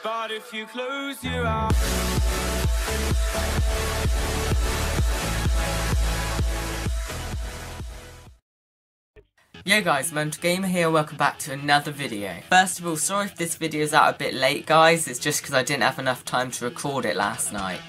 But if you close your eyes. Yo guys, Gamer here, welcome back to another video. First of all, sorry if this video is out a bit late guys, it's just because I didn't have enough time to record it last night.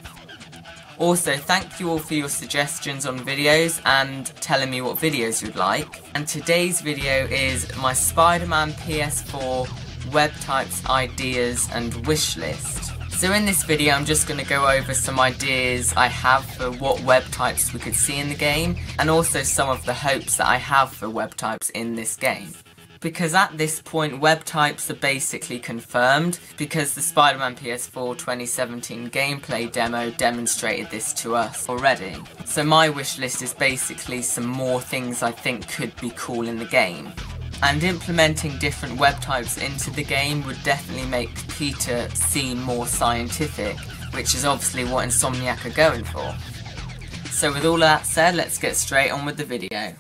Also, thank you all for your suggestions on videos and telling me what videos you'd like. And today's video is my Spider-Man PS4 web types, ideas and wish list. So in this video I'm just going to go over some ideas I have for what web types we could see in the game, and also some of the hopes that I have for web types in this game. Because at this point web types are basically confirmed, because the Spider-Man PS4 2017 gameplay demo demonstrated this to us already. So my wish list is basically some more things I think could be cool in the game. And implementing different web types into the game would definitely make Peter seem more scientific, which is obviously what Insomniac are going for. So with all of that said, let's get straight on with the video.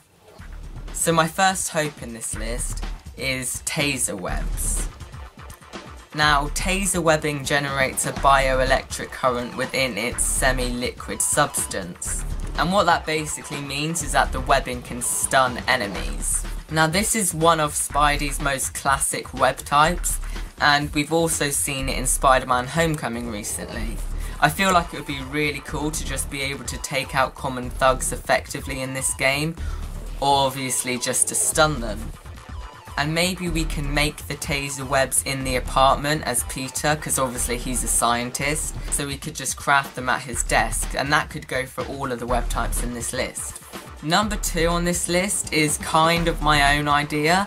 So my first hope in this list is taser webs. Now, taser webbing generates a bioelectric current within its semi-liquid substance. And what that basically means is that the webbing can stun enemies. Now this is one of Spidey's most classic web types, and we've also seen it in Spider-Man Homecoming recently. I feel like it would be really cool to just be able to take out common thugs effectively in this game, or obviously just to stun them. And maybe we can make the taser webs in the apartment as Peter, because obviously he's a scientist, so we could just craft them at his desk, and that could go for all of the web types in this list. Number 2 on this list is kind of my own idea,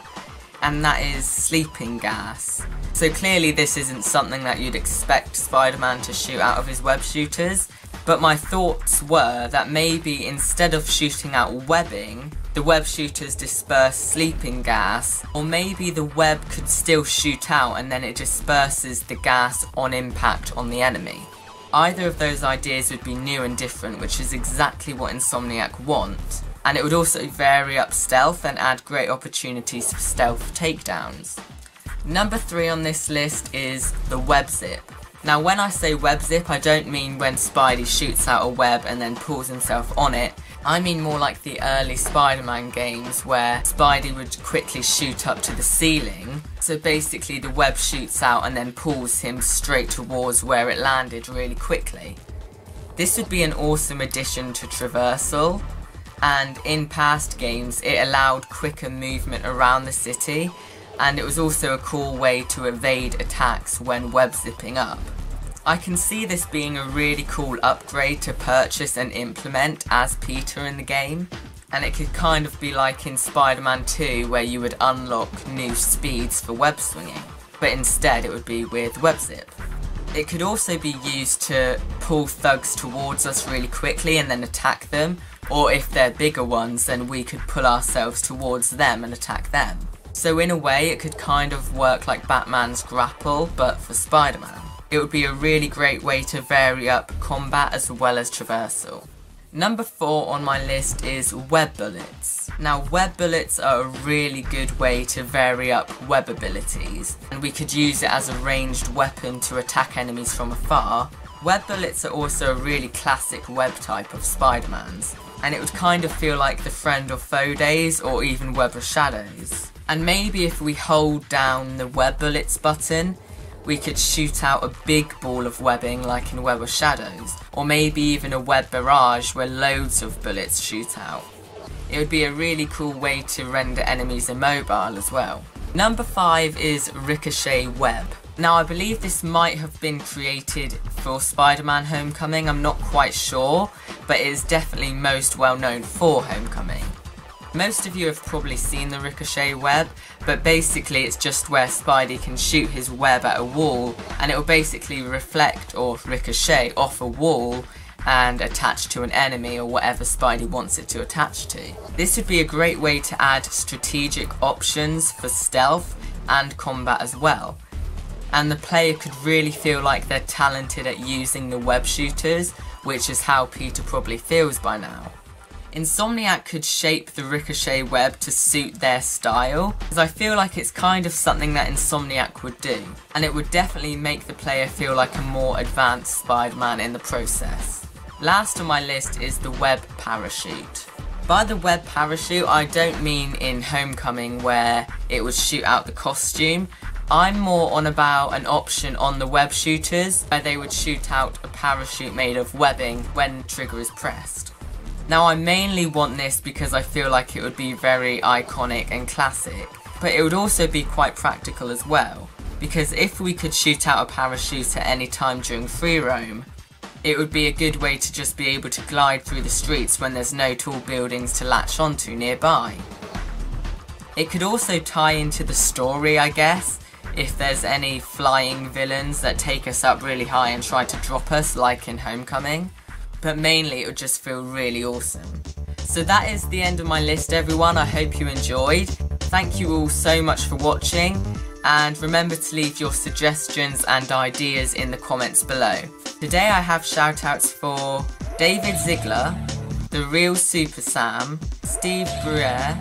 and that is sleeping gas. So clearly this isn't something that you'd expect Spider-Man to shoot out of his web shooters, but my thoughts were that maybe instead of shooting out webbing, the web shooters disperse sleeping gas, or maybe the web could still shoot out and then it disperses the gas on impact on the enemy. Either of those ideas would be new and different, which is exactly what Insomniac want, and it would also vary up stealth and add great opportunities for stealth takedowns. Number 3 on this list is the web zip. Now when I say web zip, I don't mean when Spidey shoots out a web and then pulls himself on it. I mean more like the early Spider-Man games where Spidey would quickly shoot up to the ceiling. So basically the web shoots out and then pulls him straight towards where it landed really quickly. This would be an awesome addition to traversal, and in past games it allowed quicker movement around the city, and it was also a cool way to evade attacks when web zipping up. I can see this being a really cool upgrade to purchase and implement as Peter in the game, and it could kind of be like in Spider-Man 2 where you would unlock new speeds for web swinging, but instead it would be with web zip. It could also be used to pull thugs towards us really quickly and then attack them, or if they're bigger ones then we could pull ourselves towards them and attack them. So in a way it could kind of work like Batman's grapple, but for Spider-Man. It would be a really great way to vary up combat as well as traversal. Number 4 on my list is web bullets. Now web bullets are a really good way to vary up web abilities, and we could use it as a ranged weapon to attack enemies from afar. Web bullets are also a really classic web type of Spider-Man's, and it would kind of feel like the friend or foe days, or even web of shadows. And maybe if we hold down the web bullets button, we could shoot out a big ball of webbing like in Web of Shadows, or maybe even a web barrage where loads of bullets shoot out. It would be a really cool way to render enemies immobile as well. Number 5 is Ricochet web. Now I believe this might have been created for Spider-Man Homecoming, I'm not quite sure, but it is definitely most well known for Homecoming. Most of you have probably seen the Ricochet web, but basically it's just where Spidey can shoot his web at a wall and it will basically reflect or ricochet off a wall and attach to an enemy or whatever Spidey wants it to attach to. This would be a great way to add strategic options for stealth and combat as well, and the player could really feel like they're talented at using the web shooters, which is how Peter probably feels by now. Insomniac could shape the Ricochet web to suit their style, because I feel like it's kind of something that Insomniac would do, and it would definitely make the player feel like a more advanced Spider-Man in the process. Last on my list is the web parachute. By the web parachute, I don't mean in Homecoming where it would shoot out the costume. I'm more on about an option on the web shooters where they would shoot out a parachute made of webbing when trigger is pressed. Now I mainly want this because I feel like it would be very iconic and classic, but it would also be quite practical as well, because if we could shoot out a parachute at any time during free roam, it would be a good way to just be able to glide through the streets when there's no tall buildings to latch onto nearby. It could also tie into the story, I guess, if there's any flying villains that take us up really high and try to drop us like in Homecoming, but mainly it would just feel really awesome. So that is the end of my list, everyone. I hope you enjoyed. Thank you all so much for watching, and remember to leave your suggestions and ideas in the comments below. Today I have shoutouts for David Ziegler, The Real Super Sam, Steve Bruer,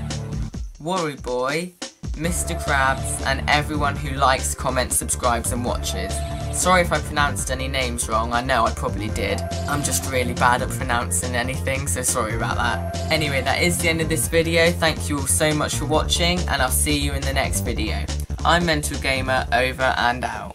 Worry Boy, Mr. Krabs, and everyone who likes, comments, subscribes and watches. Sorry if I pronounced any names wrong, I know I probably did. I'm just really bad at pronouncing anything, so sorry about that. Anyway, that is the end of this video. Thank you all so much for watching, and I'll see you in the next video. I'm Mental Gamer, over and out.